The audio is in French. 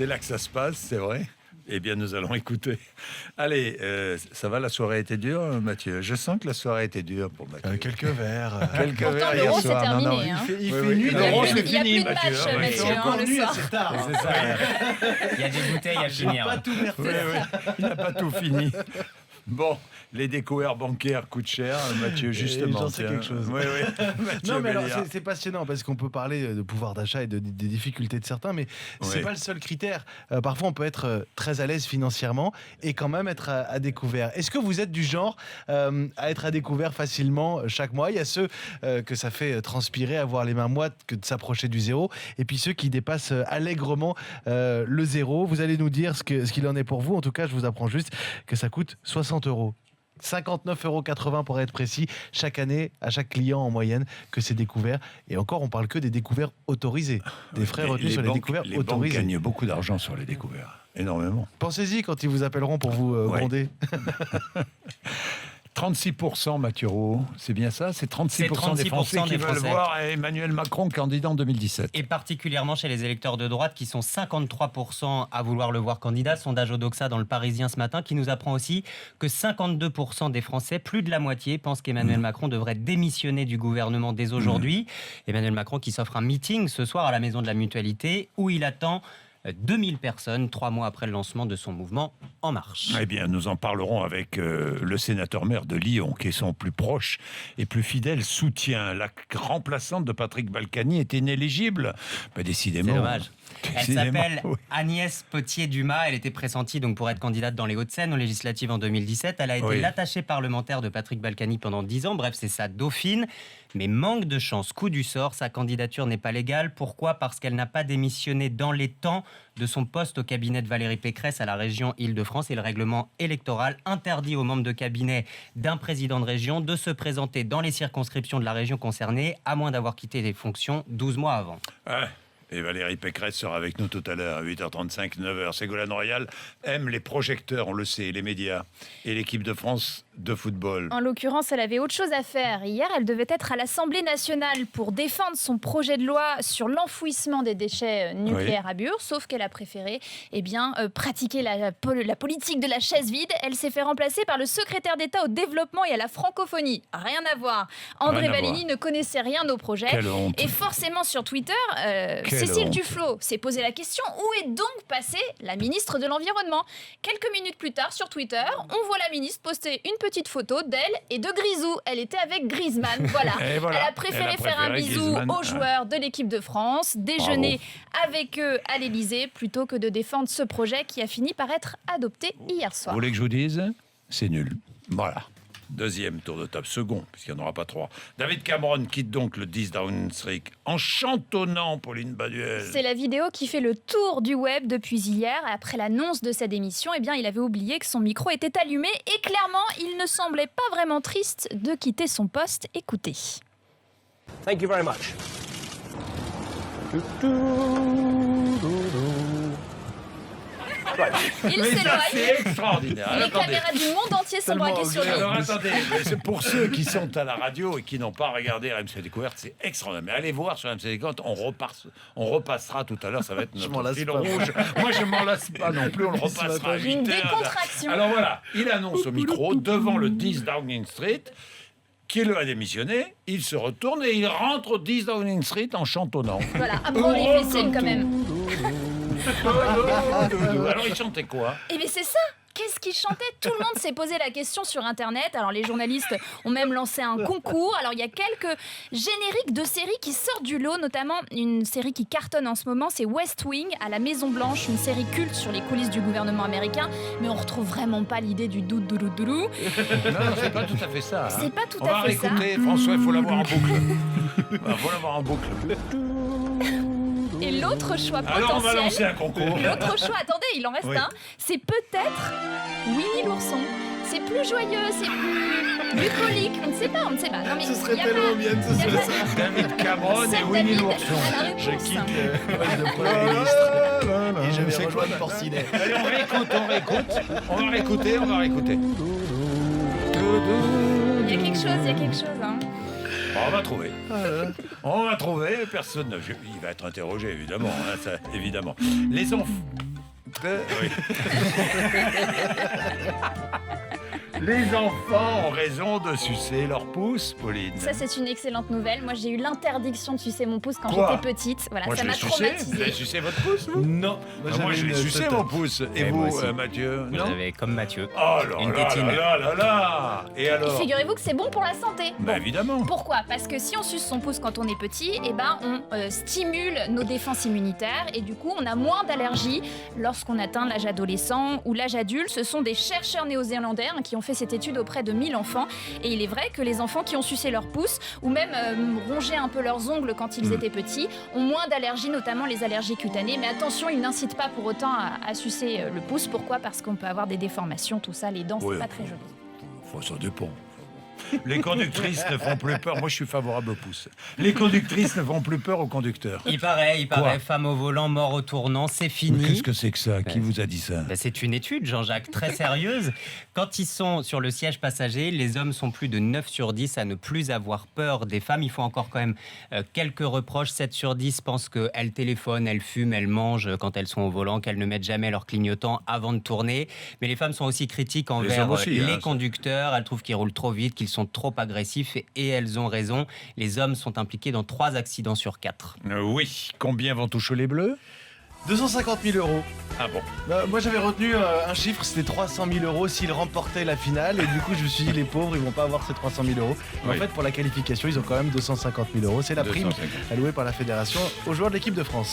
C'est là que ça se passe, c'est vrai. Eh bien, nous allons écouter. Allez, ça va, la soirée a été dure, Mathieu? Je sens que la soirée a été dure pour Mathieu. Quelques verres. Quelques Pourtant, verres l'Euro, hier c'est soir. terminé. Il fait Oui, nuit. l'Euro, c'est Il y a fini, plus de Mathieu. match, Oui, Mathieu, C'est encore le nuit, soir. c'est tard. C'est ça. Il y a des bouteilles à J'ai finir. pas tout Oui, oui, il n'a pas tout fini. Bon, les découvertes bancaires coûtent cher, Mathieu, justement. j'en sais tiens. quelque chose. Oui, oui. Mathieu Non, mais alors, Béliard. c'est passionnant parce qu'on peut parler de pouvoir d'achat et des difficultés de certains, mais c'est Oui. pas le seul critère. Parfois, on peut être très à l'aise financièrement et quand même être à découvert. Est-ce que vous êtes du genre à être à découvert facilement chaque mois? Il y a ceux que ça fait transpirer, avoir les mains moites, que de s'approcher du zéro, et puis ceux qui dépassent allègrement le zéro. Vous allez nous dire ce qu'il en est pour vous. En tout cas, je vous apprends juste que ça coûte 60 €. 59,80 € pour être précis, chaque année, à chaque client en moyenne, que c'est découvert. Et encore, on parle que des découverts autorisés. Des frais retenus sur les découverts les banques autorisés. gagnent beaucoup d'argent sur les découvertes, énormément. Pensez-y quand ils vous appelleront pour vous gronder. 36%, Mathieu Roux, c'est bien ça? C'est 36% des 36% Français qui des veulent Français. voir Emmanuel Macron candidat en 2017. Et particulièrement chez les électeurs de droite qui sont 53% à vouloir le voir candidat. Sondage Odoxa dans le Parisien ce matin qui nous apprend aussi que 52% des Français, plus de la moitié, pensent qu'Emmanuel Macron devrait démissionner du gouvernement dès aujourd'hui. Emmanuel Macron qui s'offre un meeting ce soir à la Maison de la Mutualité où il attend 2000 personnes, 3 mois après le lancement de son mouvement En Marche. Eh bien, nous en parlerons avec le sénateur-maire de Lyon, qui est son plus proche et plus fidèle soutien. La remplaçante de Patrick Balkany est inéligible. Ben, décidément. C'est dommage. Elle Décidément, s'appelle oui. Agnès Potier-Dumas. Elle était pressentie donc pour être candidate dans les Hauts-de-Seine aux législatives en 2017. Elle a été Oui. l'attachée parlementaire de Patrick Balkany pendant 10 ans. Bref, c'est sa dauphine. Mais manque de chance, coup du sort, sa candidature n'est pas légale. Pourquoi? Parce qu'elle n'a pas démissionné dans les temps de son poste au cabinet de Valérie Pécresse à la région Île-de-France. Et le règlement électoral interdit aux membres de cabinet d'un président de région de se présenter dans les circonscriptions de la région concernée, à moins d'avoir quitté les fonctions 12 mois avant. Ouais. Et Valérie Pécresse sera avec nous tout à l'heure, à 8h35, 9h. Ségolène Royal aime les projecteurs, on le sait, les médias et l'équipe de France de football. En l'occurrence, elle avait autre chose à faire. Hier, elle devait être à l'Assemblée nationale pour défendre son projet de loi sur l'enfouissement des déchets nucléaires à Bure, sauf qu'elle a préféré pratiquer la politique de la chaise vide. Elle s'est fait remplacer par le secrétaire d'État au développement et à la francophonie. Rien à voir. André Rien à Valigny voir. ne connaissait rien au projet. Quelle honte. Et forcément, sur Twitter, Quelle Cécile honte. Duflot s'est posé la question: où est donc passée la ministre de l'Environnement? Quelques minutes plus tard, sur Twitter, on voit la ministre poster une petite photo d'elle et de Grisou. Elle était avec Griezmann. Voilà. Et voilà. Elle a préféré faire un bisou Griezmann. aux joueurs de l'équipe de France, déjeuner avec eux à l'Élysée, plutôt que de défendre ce projet qui a fini par être adopté hier Vous soir. voulez que je vous dise? C'est nul. Voilà. Deuxième tour de table, second, puisqu'il n'y en aura pas 3. David Cameron quitte donc le 10 Downing Street en chantonnant Pauline Baduel. C'est la vidéo qui fait le tour du web depuis hier. Après l'annonce de sa démission, il avait oublié que son micro était allumé et clairement, il ne semblait pas vraiment triste de quitter son poste. Écoutez. Thank you very much. Il Mais ça, s'éloigne. c'est extraordinaire. Les Attendez. caméras du monde entier sont braquées sur lui. Alors attendez, mais c'est pour ceux qui sont à la radio et qui n'ont pas regardé RMC Découverte, c'est extraordinaire. Mais allez voir sur RMC Découverte, on repassera tout à l'heure, ça va être m'en notre lasse fil pas. rouge. Moi je m'en lasse pas non plus, on le repassera à Une 8 heures. décontraction. Alors voilà, il annonce au micro devant le 10 Downing Street qu'il a démissionné, il se retourne et il rentre au 10 Downing Street en chantonnant. Voilà, un branle les ficelles quand même. Alors il chantait quoi? Eh bien c'est ça. Qu'est-ce qu'il chantait? Tout le monde s'est posé la question sur Internet. Alors les journalistes ont même lancé un concours. Alors il y a quelques génériques de séries qui sortent du lot, notamment une série qui cartonne en ce moment, c'est West Wing à la Maison Blanche, une série culte sur les coulisses du gouvernement américain. Mais on retrouve vraiment pas l'idée du doudou. Non, c'est pas tout à fait ça. hein. C'est pas tout On va à fait ça. réécouter, François, il faut l'avoir en boucle. Il faut l'avoir en boucle. Et l'autre choix Alors on va lancer potentiel, un concours. l'autre choix, attendez, il en reste Oui. un, c'est peut-être Winnie l'ourson. C'est plus joyeux, c'est plus bucolique, on ne sait pas. Non, mais Ce serait y a tellement pas- bien que ce y a soit pas- ça. David Cameron et Seul Winnie David l'ourson. a la réponse. Je quitte le poste de Premier ministre et je vais rejoindre Porcinet. Allez, on réécoute. On va réécouter. Il y a quelque chose, hein. Bon, on va trouver. Personne. Il va être interrogé, évidemment. Évidemment. Les enfants. Oui. Les enfants ont raison de sucer leur pouce, Pauline. Ça, c'est une excellente nouvelle. Moi, j'ai eu l'interdiction de sucer mon pouce quand Quoi j'étais petite. Voilà, Moi, ça je m'a l'ai sucé. Vous avez traumatisée. sucé votre pouce, vous? Non. Moi, je l'ai sucé, mon pouce. Et Ouais, moi vous, aussi. Mathieu? Vous Non. avez comme Mathieu. Oh là Une là tétine. là là là. Et Et alors? figurez-vous que c'est bon pour la santé. Bah évidemment. Pourquoi? Parce que si on suce son pouce quand on est petit, eh ben, on stimule nos défenses immunitaires et du coup on a moins d'allergies lorsqu'on atteint l'âge adolescent ou l'âge adulte. Ce sont des chercheurs néo-zélandais qui ont fait cette étude auprès de 1000 enfants et il est vrai que les enfants qui ont sucé leur pouce ou même rongé un peu leurs ongles quand ils étaient petits ont moins d'allergies, notamment les allergies cutanées. Mais attention, ils n'incitent pas pour autant à sucer le pouce. Pourquoi? Parce qu'on peut avoir des déformations, tout ça, les dents, Oui. c'est pas très joli. Ça dépend. Les conductrices ne font plus peur. Moi, je suis favorable au pouce. Les conductrices ne font plus peur aux conducteurs. Il paraît, Quoi femme au volant, mort au tournant, c'est Mais fini. qu'est-ce que c'est que ça? Qui vous a dit ça? Ben, c'est une étude, Jean-Jacques, très sérieuse. Quand ils sont sur le siège passager, les hommes sont plus de 9 sur 10 à ne plus avoir peur des femmes. Il faut encore quand même quelques reproches. 7 sur 10 pensent qu'elles téléphonent, elles fument, elles mangent quand elles sont au volant, qu'elles ne mettent jamais leur clignotant avant de tourner. Mais les femmes sont aussi critiques envers hommes aussi, les hein, ça. conducteurs. Elles trouvent qu'ils roulent trop vite, qu'ils sont trop agressifs et elles ont raison. Les hommes sont impliqués dans 3 accidents sur 4. Oui. Combien vont toucher les bleus? 250 000 euros. Ah bon? Moi j'avais retenu un chiffre, c'était 300 000 euros s'ils remportaient la finale. Et du coup je me suis dit les pauvres ils vont pas avoir ces 300 000 euros. Mais Oui. en fait pour la qualification ils ont quand même 250 000 euros. C'est la prime 250. allouée par la fédération aux joueurs de l'équipe de France.